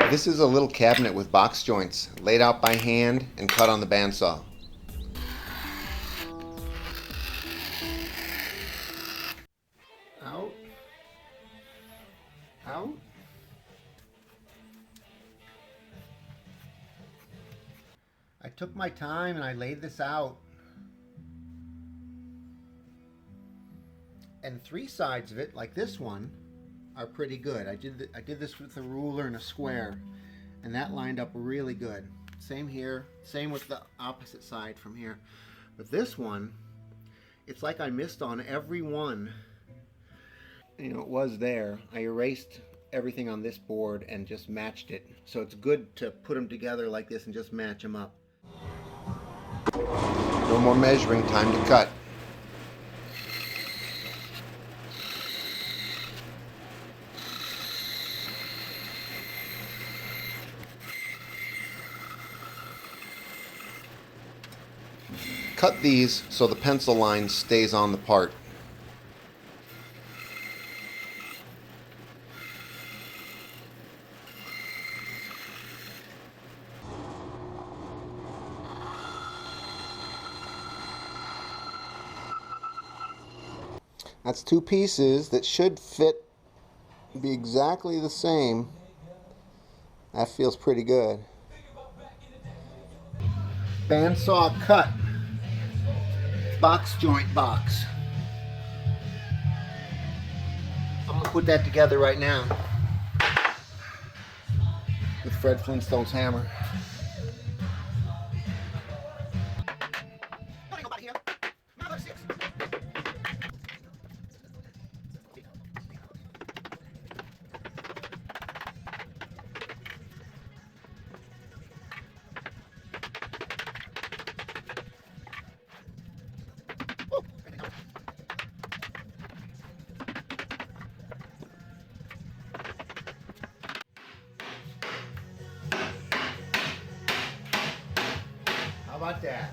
This is a little cabinet with box joints, laid out by hand and cut on the bandsaw. Out. Out. I took my time and I laid this out. And three sides of it, like this one, are pretty good. I did this with a ruler and a square, and that lined up really good. Same here, same with the opposite side from here. But this one, it's like I missed on every one. You know, it was there. I erased everything on this board and just matched it. So it's good to put them together like this and just match them up. No more measuring, time to cut. Cut these so the pencil line stays on the part. That's two pieces that should fit, be exactly the same. That feels pretty good. Bandsaw cut. Box joint box. I'm gonna put that together right now with Fred Flintstone's hammer. How about that?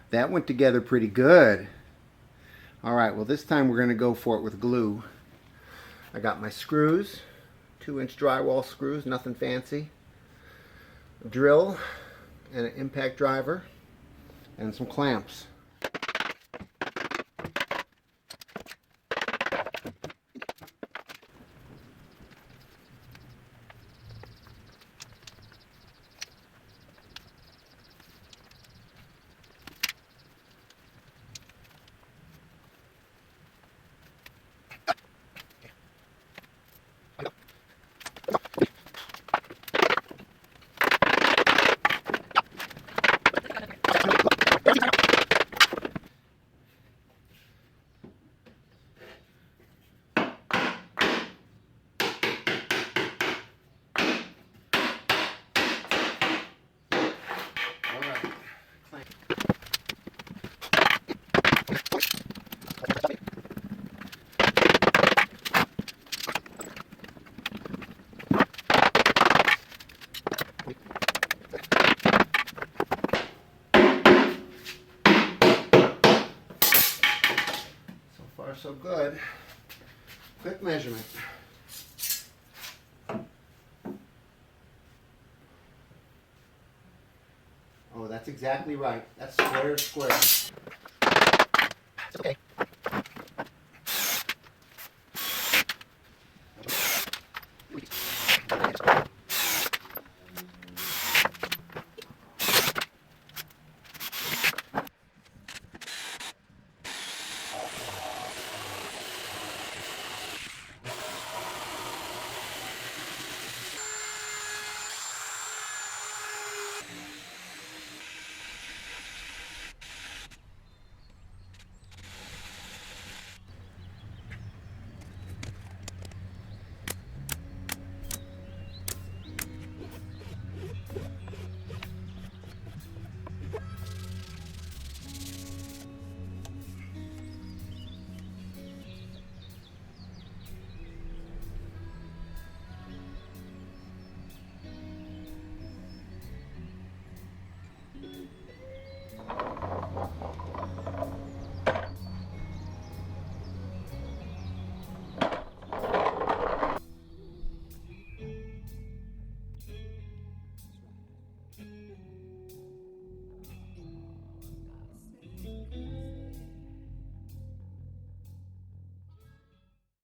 That went together pretty good. All right, well this time we're going to go for it with glue. I got my screws, 2-inch drywall screws, nothing fancy. A drill and an impact driver and some clamps. So good. Quick measurement. Oh, that's exactly right. That's square to square.